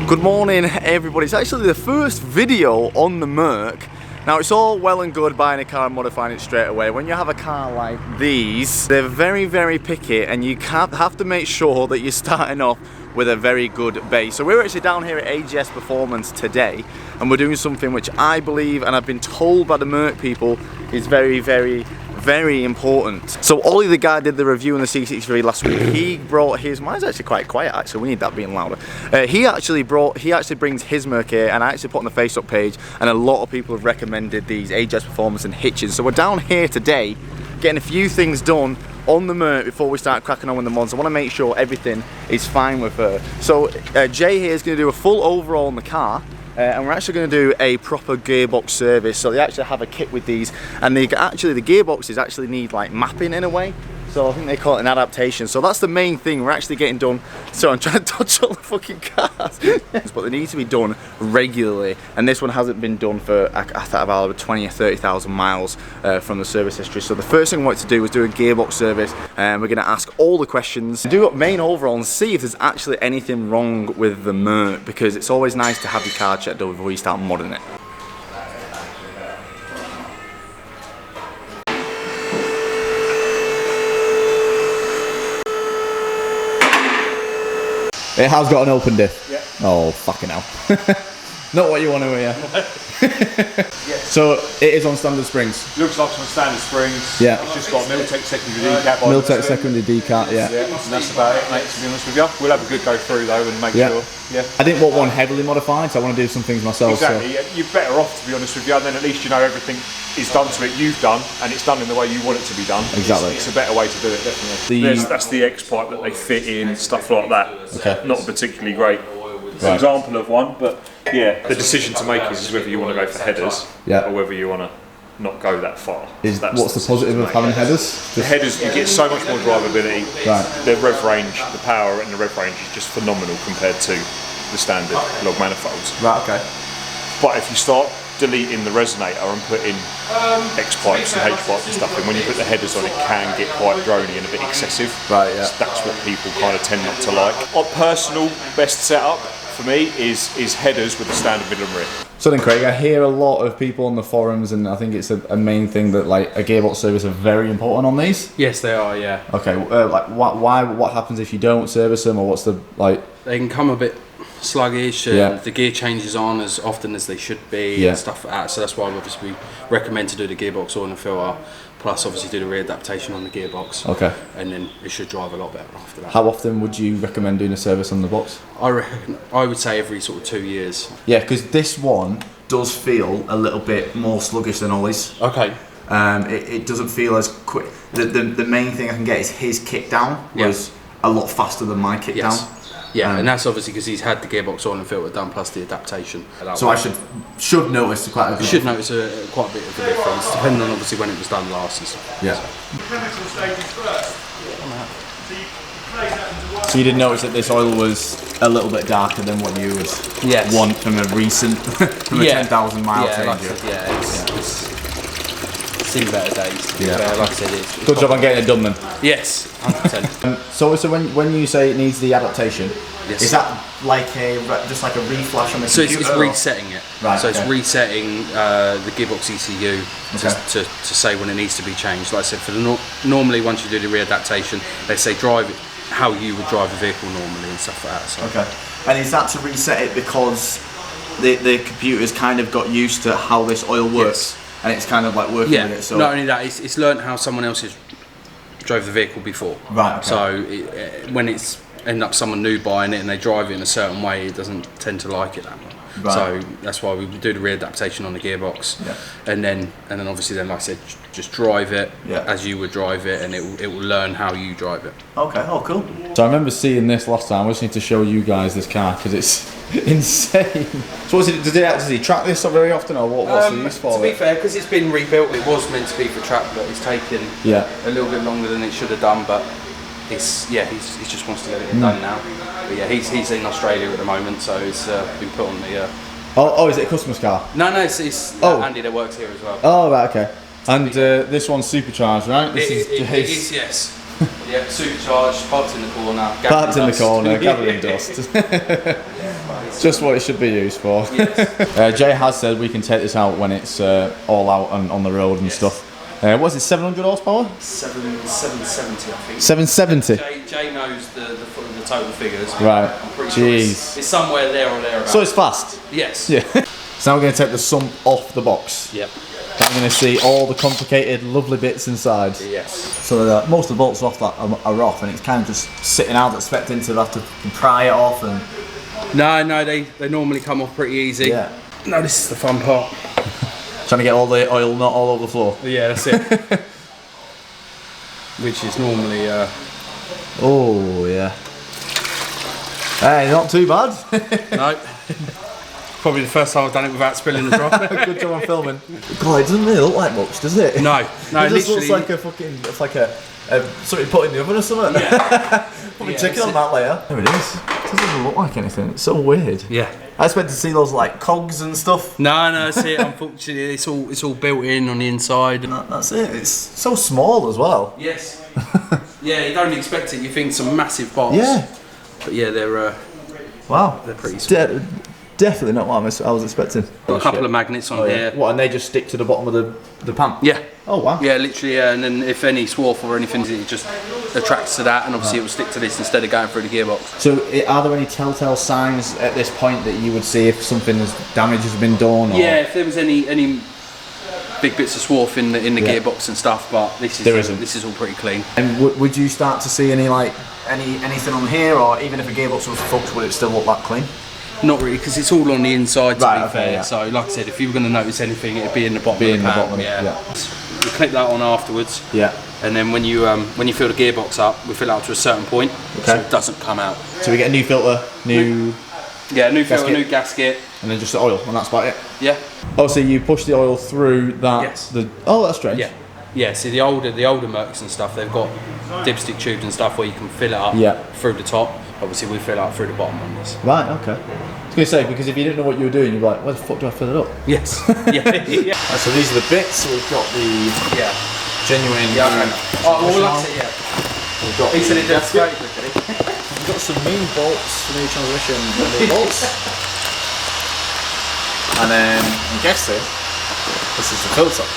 Good morning everybody. It's actually the first video on the Merc. Now it's all well and good buying a car and modifying it straight away. When you have a car like these, they're very picky and you have to make sure that you're starting off with a very good base. So we're actually down here at AJS Performance today and we're doing something which I believe, and I've been told by the Merc people, is very important. So Ollie, the guy did the review on the C63 last week, he brought his, mine's actually quite quiet actually, we need that being louder. He actually brings his Merc here, and I actually put on the Facebook page, and a lot of people have recommended these AJS Performance and Hitchin. So we're down here today getting a few things done on the Merc before we start cracking on with the mods. I want to make sure everything is fine with her. So Jay here is going to do a full overhaul on the car. And we're actually going to do a proper gearbox service. So they actually have a kit with these, and the gearboxes actually need like mapping in a way. So I think they call it an adaptation. So that's the main thing we're actually getting done. So I'm trying to touch all the fucking cars. But they need to be done regularly. And this one hasn't been done for, I think, about 20 or 30,000 miles from the service history. So the first thing I wanted to do was do a gearbox service. And we're going to ask all the questions, do a main overhaul and see if there's actually anything wrong with the Merc. Because it's always nice to have your car checked over before you start modding it. It has got an open diff. Yeah. Oh, fucking hell. Not what you want to hear. Yeah. So it is on standard springs. Looks like it's on standard springs. Yeah. It's just got Miltech secondary decap. Miltech secondary decap, yeah. And that's about it, mate, to be honest with you. We'll have a good go through though and make sure. Yeah. I didn't want one heavily modified, so I want to do some things myself. Exactly. So. You're better off, to be honest with you, and then at least you know everything is done to it you've done, and it's done in the way you want it to be done. Exactly. It's a better way to do it, definitely. That's the X pipe that they fit in, stuff like that. Okay. Not a particularly great example of one, but yeah, the decision to make is whether you want to go for headers or whether you want to not go that far. What's the positive of having headers? The headers, you get so much more drivability. Right. The rev range, the power and the rev range is just phenomenal compared to the standard log manifolds. Right, okay. But if you start deleting the resonator and putting X pipes and H pipes and stuff in, when you put the headers on, it can get quite drony and a bit excessive. Right, yeah. So that's what people kind of tend not to like. Our personal best setup for me is headers with the standard middle and rear. So then, Craig, I hear a lot of people on the forums, and I think it's a main thing that like a gearbox service are very important on these. Yes, they are. Yeah. Okay. Like, what happens if you don't service them, or what's the like? They can come a bit sluggish, and the gear changes on as often as they should be, and stuff like that. So that's why obviously we recommend to do the gearbox oil and filter, plus obviously do the readaptation on the gearbox. Okay. And then it should drive a lot better after that. How often would you recommend doing a service on the box? I would say every sort of 2 years. Yeah, because this one does feel a little bit more sluggish than Ollie's. Okay. It doesn't feel as quick. The main thing I can get is his kick down was a lot faster than my kick down. Yeah, and that's obviously because he's had the gearbox oil and filter done plus the adaptation. So I should notice quite a bit. You should notice quite a bit of a difference, depending on obviously when it was done last and stuff. Yeah. So you did notice that this oil was a little bit darker than what you would want from a recent, from a 10,000 mile change. It's seen better days. Yeah, like I said, it's good job on getting it done then. Yes, 100%. So when you say it needs the adaptation, is that like just like a reflash on the computer? So it's resetting it. Right. So it's resetting the gearbox ECU to say when it needs to be changed. Like I said, for the normally once you do the readaptation, they say drive it how you would drive a vehicle normally and stuff like that. So. Okay. And is that to reset it because the computer's kind of got used to how this oil works? Yes. And it's kind of like working with it. So not only that, it's learned how someone else has drove the vehicle before. Right. Okay. So when it's end up someone new buying it and they drive it in a certain way, it doesn't tend to like it that much. Right. So that's why we do the readaptation on the gearbox, and then obviously like I said, just drive it as you would drive it, and it will learn how you drive it. Okay. Oh, cool. So I remember seeing this last time. I just need to show you guys this car because it's insane. So does he track this very often, or what's the use for it? To be fair, because it's been rebuilt, it was meant to be for track, but it's taken a little bit longer than it should have done. But he just wants to get it done now. But yeah, he's in Australia at the moment, so it's been put on the. Oh, is it a customer's car? No, it's Andy that works here as well. Oh, right, okay. And this one's supercharged, right? It is, yes. Yeah, supercharged, parked in the corner. Parked in the corner, gathering dust. Just what it should be used for. Yes. Jay has said we can take this out when it's all out and on the road and stuff. What's it, 700 horsepower? 770, I think. 770? Jay knows the total figures. Right. I'm pretty sure it's somewhere there or thereabouts. So it's fast? Yes. Yeah. So now we're going to take the sump off the box. Yep. I'm going to see all the complicated, lovely bits inside. Yes. So most of the bolts off that are off, and it's kind of just sitting out, expecting to have to pry it off. And No, they normally come off pretty easy. yeah. No, this is the fun part. Trying to get all the oil not all over the floor. Yeah, that's it. Which is normally. Oh yeah. Hey, not too bad. No. Probably the first time I've done it without spilling the drop. Good job on filming. God, it doesn't really look like much, does it? No, It just literally. looks like a fucking, it's like a something you put in the oven or something. Yeah. Put me chicken on that layer. There it is. It doesn't look like anything. It's so weird. Yeah. I expect to see those like cogs and stuff. No, see, unfortunately, it's all built in on the inside. That's it. It's so small as well. Yes. Yeah, you don't expect it. You think some massive parts. Yeah. But yeah, they're Wow. they're pretty small. Definitely not what I was expecting. Got a couple of magnets on here. What, and they just stick to the bottom of the pan? Yeah. Oh wow. Yeah, literally, and then if any swarf or anything, it just attracts to that, and obviously it will stick to this instead of going through the gearbox. So, are there any telltale signs at this point that you would see if something damage has been done? Or? Yeah, if there was any big bits of swarf in the gearbox and stuff, but this is all pretty clean. And would you start to see anything on here, or even if a gearbox was fucked, would it still look that clean? Not really, because it's all on the inside to Right, be okay, fair. yeah. So, like I said, if you were going to notice anything, it'd be in the bottom of the pan. Yeah. We clip that on afterwards. Yeah. And then when you fill the gearbox up, we fill it up to a certain point, so it doesn't come out. So we get a new filter, new filter, new gasket, and then just the oil, and that's about it. Yeah. Oh, so you push the oil through that? Yes. That's strange. Yeah. Yeah. See, the older Mercs and stuff, they've got dipstick tubes and stuff where you can fill it up through the top. Obviously, we fill it up through the bottom on this. Right. Okay. I was going to say, because if you didn't know what you were doing, you'd be like, where the fuck do I fill it up? Yes. Yeah. So these are the bits. So we've got the genuine. Yeah. Okay. Oh, well, that's it. Yeah. We've got. He said it does great. We've got some new bolts for new transmission and new bolts. And then I'm guessing this is the filter.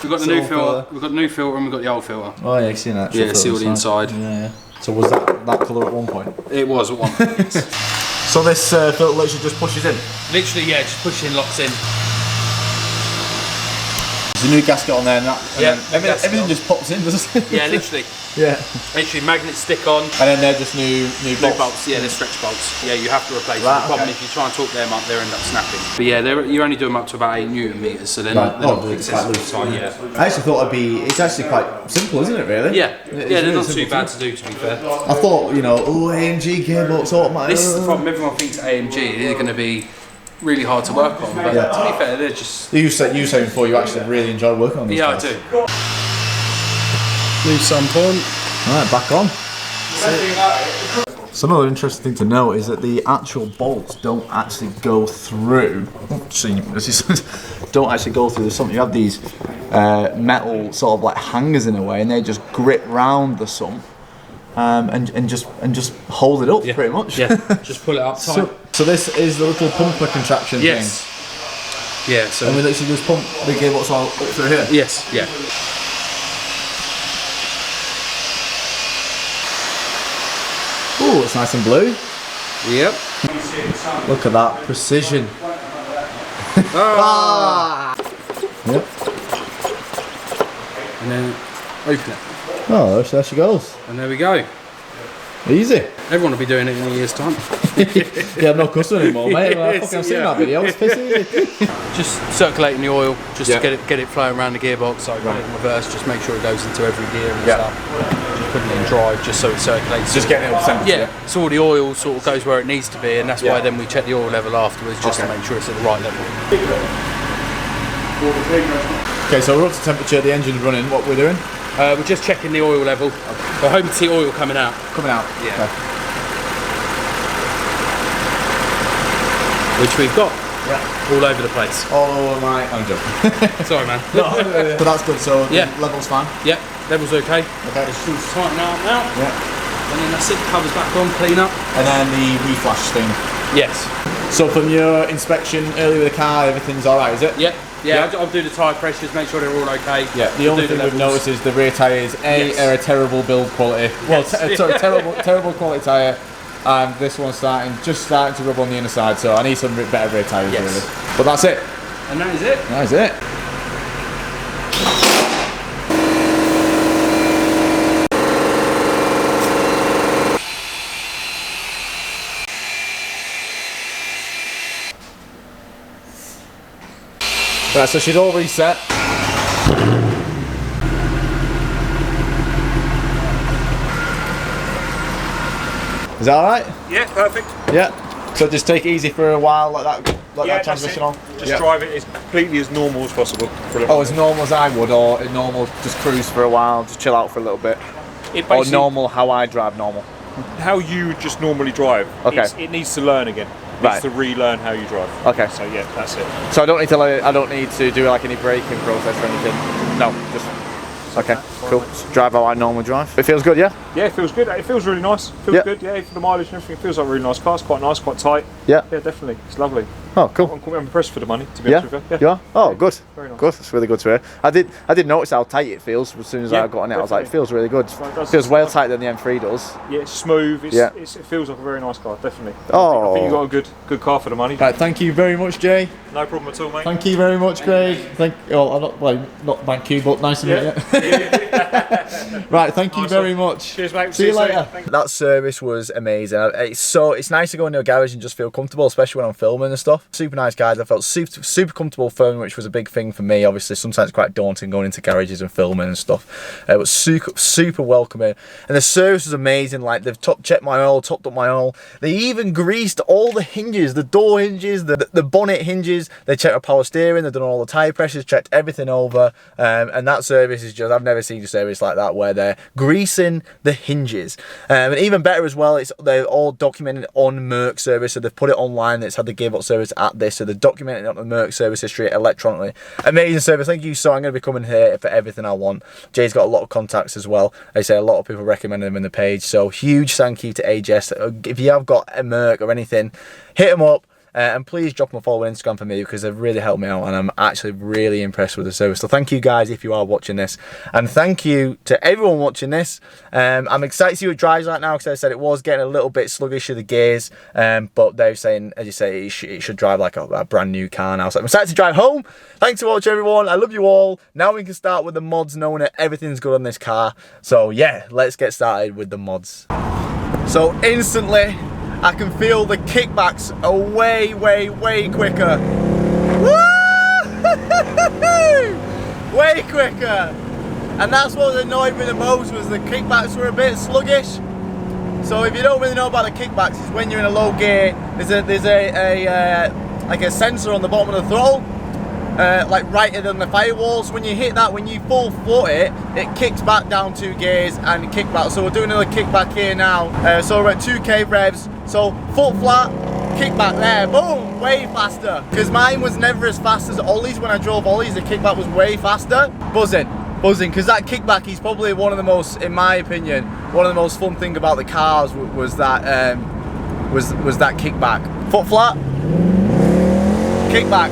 We've got the new filter. We've got the new filter and we've got the old filter. Oh yeah, you've seen that. Yeah, sealed inside. Yeah. So was that colour at one point? It was at one point. So this filter literally just pushes in? Literally, yeah, just pushes in, locks in. There's a new gasket on there and that. And then everything on. just pops in, doesn't it? Yeah, literally. Yeah. Literally, magnets stick on. And then they're just new bolts. Yeah, they're stretch bolts. Yeah, you have to replace them. The problem if you try and torque them up, they end up snapping. But yeah, you only do them up to about 8 Newton meters, so they're not excessively tight. Yeah. I actually thought it's actually quite simple, isn't it? Really? Yeah. They're not too bad to do, to be fair. I thought, AMG gearbox automatic. This is the problem. Everyone thinks AMG. They're going to be really hard to work on, but to be fair, they're just. You said before you actually really enjoy working on these. Yeah, cars. I do. New sump on. Alright, back on. So another interesting thing to note is that the actual bolts don't actually go through. Don't actually go through the sump. You have these metal sort of like hangers in a way, and they just grip round the sump and just hold it up pretty much. Yeah, just pull it up tight. So this is the little pumper contraption thing. Yeah. So. And we literally just pump the gearbox all up through here. Yes. Yeah. Ooh, it's nice and blue. Yep. Look at that precision. Yep. And then open it. Oh, there she goes. And there we go. Easy. Everyone will be doing it in a year's time. Yeah, I'm not customer anymore, mate. I've seen that video. It's piss easy. Just circulating the oil, just to get it flowing around the gearbox. So put it in reverse, just make sure it goes into every gear and stuff. Just putting it in drive, just so it circulates. Just getting it up temperature. Yeah. So all the oil sort of goes where it needs to be, and that's why then we check the oil level afterwards, just to make sure it's at the right level. Okay, so we're up to temperature. The engine's running. What we're doing? We're just checking the oil level. We're hoping to see oil coming out. Coming out. Yeah. Okay. Which we've got. Yeah. All over the place. Oh my! I'm joking. Sorry, man. But that's good. So the level's fine. Yep. Level's okay. Okay. It's just tighten out now. Yeah. and then that's it, covers back on, clean up. And then the reflash thing. Yes. So from your inspection earlier with the car, everything's alright, is it? Yep. Yeah, I'll do the tyre pressures, make sure they're all okay. Yeah, the only thing we've noticed is the rear tyres, are a terrible build quality. Well, terrible quality tyre. And this one's just starting to rub on the inner side, so I need some better rear tyres really. But that's it. And that is it. That is it. Right, so she's all reset. Is that alright? Yeah, perfect. Yeah. So just take it easy for a while, like that transmission on. Just drive it as completely as normal as possible. Oh, as normal as I would, or normal, just cruise for a while, just chill out for a little bit. Or normal, how I drive normal. How you would just normally drive. Okay. It needs to learn again. It needs to relearn how you drive. Okay. So yeah, that's it. So I don't need to do like any braking process or anything. No, just okay. Cool. Just drive how I normally drive. It feels good, yeah? Yeah, it feels good. It feels really nice. It feels good, yeah, for the mileage and everything. It feels like a really nice car. It's quite nice, quite tight. Yeah. Yeah, definitely. It's lovely. Oh, cool. I'm impressed for the money, to be honest with you. Yeah. You are? Oh, good. Very nice. Good. It's really good to hear. I did notice how tight it feels as soon as I got on it. I was like, it feels really good. It feels way tighter than the M3 does. Yeah, it's smooth. It feels like a very nice car, definitely. Oh. I think you got a good car for the money. Right, thank you very much, Jay. No problem at all, mate. Thank you very much, Craig. Not thank you, but nice to meet you. Right, thank you very much. Cheers, mate. See you later. That service was amazing. It's nice to go into a garage and just feel comfortable, especially when I'm filming and stuff. Super nice guys. I felt super comfortable filming, which was a big thing for me. Obviously, sometimes it's quite daunting going into garages and filming and stuff. It was super welcoming, and the service was amazing. Like they've checked my oil, topped up my oil. They even greased all the hinges, the door hinges, the bonnet hinges. They checked the power steering. They've done all the tyre pressures, checked everything over. And that service is just, I've never seen a service like that where they're greasing the hinges. And even better as well, they're all documented on Merc service, so they've put it online. It's had the Gearbox service at this, so they're documented on the Merc service history electronically. Amazing service. Thank you. So I'm going to be coming here for everything I want. Jay's got a lot of contacts as well. I say a lot of people recommend them in the page, so huge thank you to AJS. If you have got a Merc or anything, hit them up. And please drop them a follow on Instagram for me, because they've really helped me out and I'm actually really impressed with the service. So thank you guys if you are watching this, and thank you to everyone watching this. I'm excited to see what it drives right now, because I said it was getting a little bit sluggish with the gears, but they're saying, as you say, it should drive like a brand new car now. So I'm excited to drive home. Thanks for watching, everyone. I love you all. Now we can start with the mods, knowing that everything's good on this car. So yeah, let's get started with the mods. So instantly I can feel the kickbacks are way quicker. Woo! Way quicker. And that's what annoyed me the most, was the kickbacks were a bit sluggish. So if you don't really know about the kickbacks, it's when you're in a low gear, there's like a sensor on the bottom of the throttle, like right in the firewalls. When you hit that, when you full float it, it kicks back down 2 gears and kick back. So we're doing another kickback here now. So we're at 2k revs. So foot flat, kickback there, boom, way faster. Because mine was never as fast as Ollie's. When I drove Ollie's, the kickback was way faster. Buzzing, because that kickback is probably one of the most, in my opinion, one of the most fun thing about the cars was that that kickback. Foot flat, kickback.